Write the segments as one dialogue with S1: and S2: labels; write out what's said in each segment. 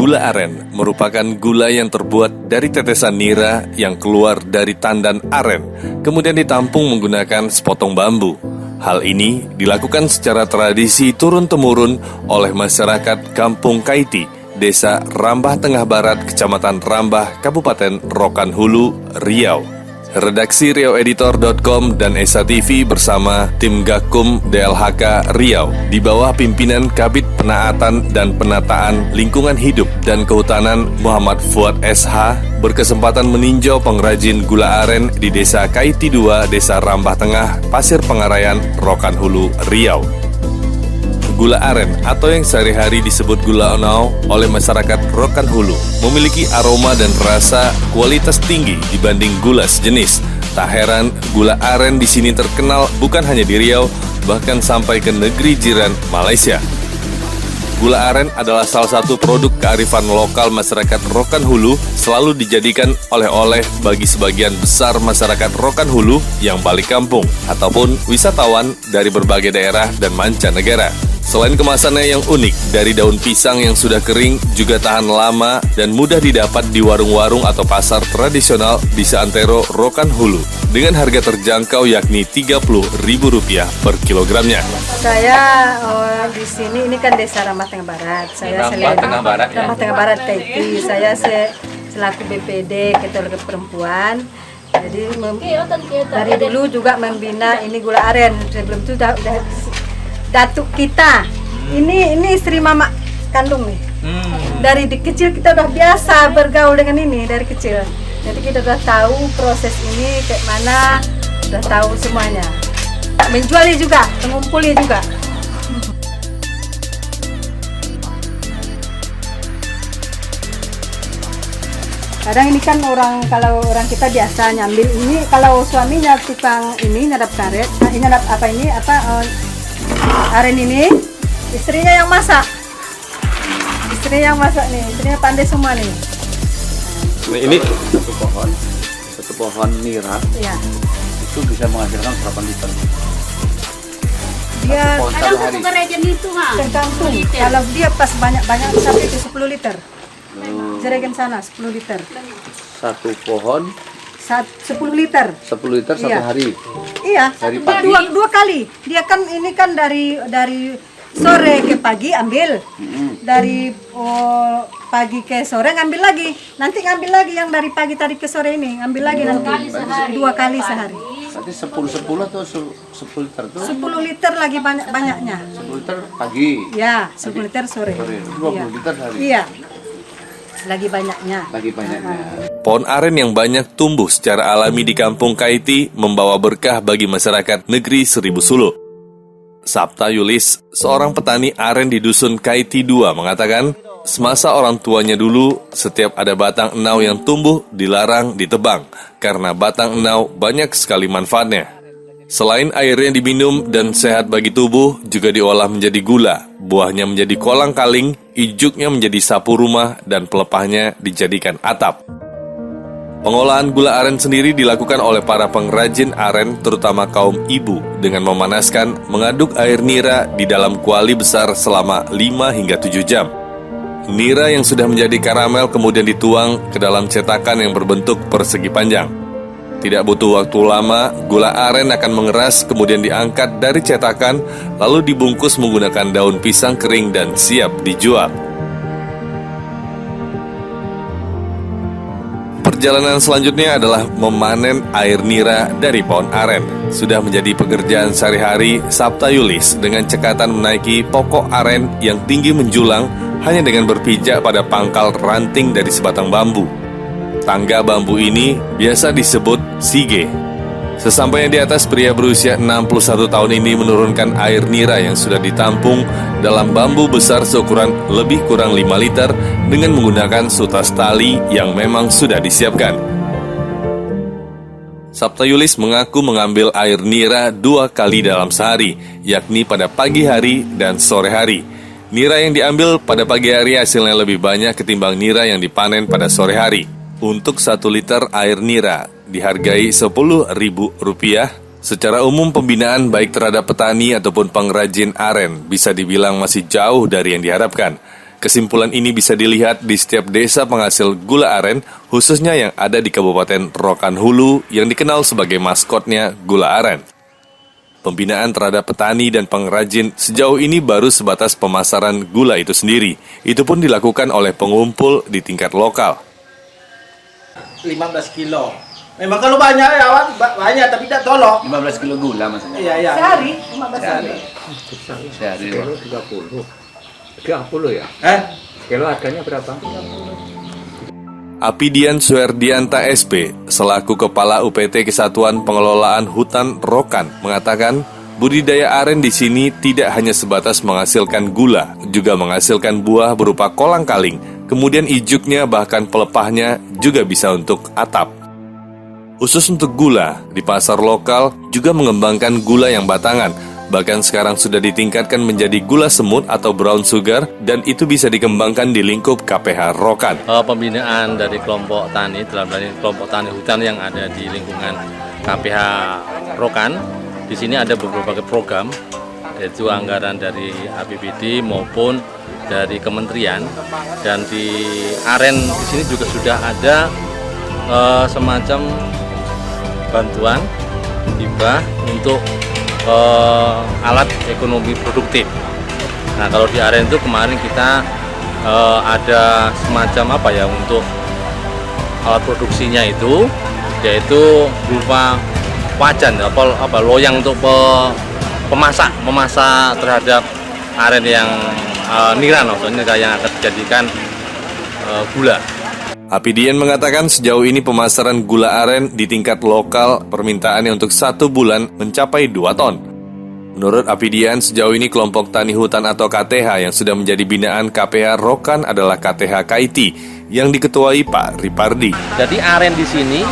S1: Gula aren merupakan gula yang terbuat dari tetesan nira yang keluar dari tandan aren, kemudian ditampung menggunakan sepotong bambu. Hal ini dilakukan secara tradisi turun-temurun oleh masyarakat Kampung Kaiti, Desa Rambah Tengah Barat, Kecamatan Rambah, Kabupaten Rokan Hulu, Riau. Redaksi riaueditor.com dan Esa TV bersama tim Gakum DLHK Riau di bawah pimpinan Kabid Penaatan dan Penataan Lingkungan Hidup dan Kehutanan Muhammad Fuad SH berkesempatan meninjau pengrajin gula aren di Desa Kaiti 2, Desa Rambah Tengah, Pasir Pengarayan, Rokan Hulu, Riau. Gula aren atau yang sehari-hari disebut gula onau oleh masyarakat Rokan Hulu memiliki aroma dan rasa kualitas tinggi dibanding gula sejenis. Tak heran gula aren di sini terkenal bukan hanya di Riau, bahkan sampai ke negeri jiran Malaysia. Gula aren adalah salah satu produk kearifan lokal masyarakat Rokan Hulu, selalu dijadikan oleh-oleh bagi sebagian besar masyarakat Rokan Hulu yang balik kampung ataupun wisatawan dari berbagai daerah dan mancanegara. Selain kemasannya yang unik, dari daun pisang yang sudah kering juga tahan lama dan mudah didapat di warung-warung atau pasar tradisional di seantero Rokan Hulu dengan harga terjangkau yakni Rp30.000 per kilogramnya.
S2: Saya di sini, ini kan Desa Rambah Tengah Barat. Saya
S1: Rambah Tengah Barat ya?
S2: Rambah Tengah Barat Kaiti. Saya selaku BPD Ketua Perempuan. Jadi dari dulu juga membina ini gula aren. Sebelum itu udah datuk kita, ini istri mama kandung nih. Dari kecil kita udah biasa bergaul dengan ini dari kecil. Jadi kita udah tahu proses ini kayak mana, udah tahu semuanya. Menjualnya juga, mengumpulnya juga. Kadang ini kan kalau orang kita biasa nyambil ini, kalau suaminya tukang ini nyadap karet, aren ini, istrinya yang masak. Istrinya pandai semua nih.
S3: Ini satu pohon nira.
S2: Iya.
S3: Itu bisa menghasilkan berapa liter?
S2: Dia
S3: Sehari.
S2: tergantung. Kalau dia pas banyak-banyak sampai ke 10 liter. Jerigen sana 10 liter.
S3: Satu pohon
S2: 10 liter.
S3: 10 liter satu
S2: Iya.
S3: hari.
S2: Iya,
S3: Dari pagi?
S2: dua kali. Dia kan ini kan dari sore ke pagi ambil. Dari pagi ke sore ngambil lagi. Nanti ngambil lagi yang dari pagi tadi ke sore ini, ngambil lagi nanti. 2 kali sehari.
S3: Berarti 10 atau 10 liter tuh?
S2: 10 liter lagi banyak-banyaknya.
S3: 10 liter pagi.
S2: Ya, 10 liter sore.
S3: 20 liter sehari.
S2: Iya. Lagi banyaknya.
S1: Pohon aren yang banyak tumbuh secara alami di Kampung Kaiti membawa berkah bagi masyarakat negeri Seribu Suluk. Sabta Yulis, seorang petani aren di Dusun Kaiti 2 mengatakan, semasa orang tuanya dulu, setiap ada batang enau yang tumbuh dilarang ditebang karena batang enau banyak sekali manfaatnya. Selain airnya diminum dan sehat bagi tubuh, juga diolah menjadi gula. Buahnya menjadi kolang-kaling, ijuknya menjadi sapu rumah, dan pelepahnya dijadikan atap. Pengolahan gula aren sendiri dilakukan oleh para pengrajin aren, terutama kaum ibu, dengan memanaskan, mengaduk air nira di dalam kuali besar selama 5 hingga 7 jam. Nira yang sudah menjadi karamel kemudian dituang ke dalam cetakan yang berbentuk persegi panjang. Tidak butuh waktu lama, gula aren akan mengeras kemudian diangkat dari cetakan lalu dibungkus menggunakan daun pisang kering dan siap dijual. Perjalanan selanjutnya adalah memanen air nira dari pohon aren. Sudah menjadi pekerjaan sehari-hari Sabta Yulis dengan cekatan menaiki pokok aren yang tinggi menjulang hanya dengan berpijak pada pangkal ranting dari sebatang bambu. Tangga bambu ini biasa disebut sige. Sesampainya di atas, pria berusia 61 tahun ini menurunkan air nira yang sudah ditampung dalam bambu besar seukuran lebih kurang 5 liter dengan menggunakan sutas tali yang memang sudah disiapkan. Sabta Yulis mengaku mengambil air nira 2 kali dalam sehari, yakni pada pagi hari dan sore hari. Nira yang diambil pada pagi hari hasilnya lebih banyak ketimbang nira yang dipanen pada sore hari. Untuk 1 liter air nira dihargai Rp10.000. Secara umum pembinaan baik terhadap petani ataupun pengrajin aren bisa dibilang masih jauh dari yang diharapkan. Kesimpulan ini bisa dilihat di setiap desa penghasil gula aren, khususnya yang ada di Kabupaten Rokan Hulu yang dikenal sebagai maskotnya gula aren. Pembinaan terhadap petani dan pengrajin sejauh ini baru sebatas pemasaran gula itu sendiri. Itu pun dilakukan oleh pengumpul di tingkat lokal.
S4: 15 kilo. Memang kalau banyak ya, banyak tapi tidak tolong.
S3: 15 kilo gula maksudnya.
S4: Iya.
S2: Sehari 15
S3: Sehari.
S2: kilo.
S3: Sehari.
S5: Kilo 30 ya? Kilo harganya berapa?
S1: Apidian Suherdianta SP, selaku Kepala UPT Kesatuan Pengelolaan Hutan Rokan, mengatakan budidaya aren di sini tidak hanya sebatas menghasilkan gula, juga menghasilkan buah berupa kolang-kaling, kemudian ijuknya bahkan pelepahnya juga bisa untuk atap. Khusus untuk gula, di pasar lokal juga mengembangkan gula yang batangan. Bahkan sekarang sudah ditingkatkan menjadi gula semut atau brown sugar dan itu bisa dikembangkan di lingkup KPH Rokan.
S6: Pembinaan dari kelompok tani, dalam hal ini kelompok tani hutan yang ada di lingkungan KPH Rokan. Di sini ada beberapa program, yaitu anggaran dari APBD maupun dari kementerian. Dan di aren di sini juga sudah ada semacam bantuan hibah untuk alat ekonomi produktif. Nah, kalau di aren itu kemarin kita ada semacam untuk alat produksinya itu, yaitu berupa wajan loyang untuk memasak terhadap aren yang nira, maksudnya yang akan dijadikan gula.
S1: Apidian mengatakan sejauh ini pemasaran gula aren di tingkat lokal permintaannya untuk 1 bulan mencapai 2 ton. Menurut Apidian, sejauh ini kelompok tani hutan atau KTH yang sudah menjadi binaan KPH Rokan adalah KTH Kaiti yang diketuai Pak Ripardi.
S6: Jadi aren di sini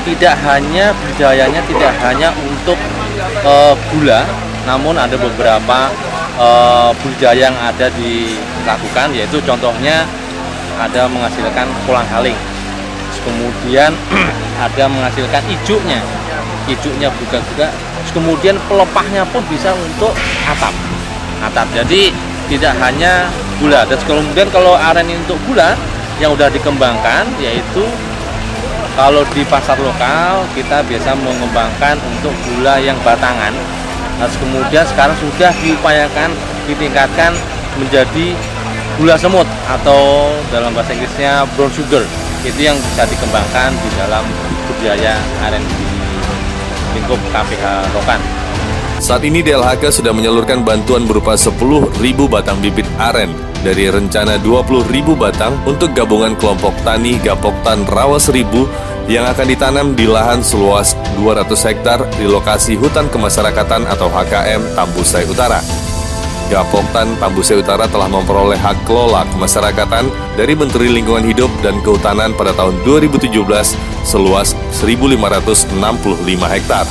S6: budidayanya tidak hanya untuk gula, namun ada beberapa budidaya yang ada dilakukan, yaitu contohnya ada menghasilkan kolang-kaling, kemudian ada menghasilkan ijuknya juga, kemudian pelepahnya pun bisa untuk atap. Jadi tidak hanya gula. Dan kemudian kalau aren ini untuk gula yang sudah dikembangkan, yaitu kalau di pasar lokal kita biasa mengembangkan untuk gula yang batangan. Kemudian sekarang sudah diupayakan ditingkatkan menjadi gula semut atau dalam bahasa Inggrisnya brown sugar. Itu yang bisa dikembangkan di dalam budidaya aren di lingkup KPH Rokan.
S1: Saat ini DLHK sudah menyalurkan bantuan berupa 10.000 batang bibit aren dari rencana 20.000 batang untuk gabungan kelompok tani Gapoktan Rawa Seribu yang akan ditanam di lahan seluas 200 hektar di lokasi hutan kemasyarakatan atau HKM Tambusai Utara. Gapoktan Tambusai Utara telah memperoleh hak kelola kemasyarakatan dari Menteri Lingkungan Hidup dan Kehutanan pada tahun 2017 seluas 1.565 hektar.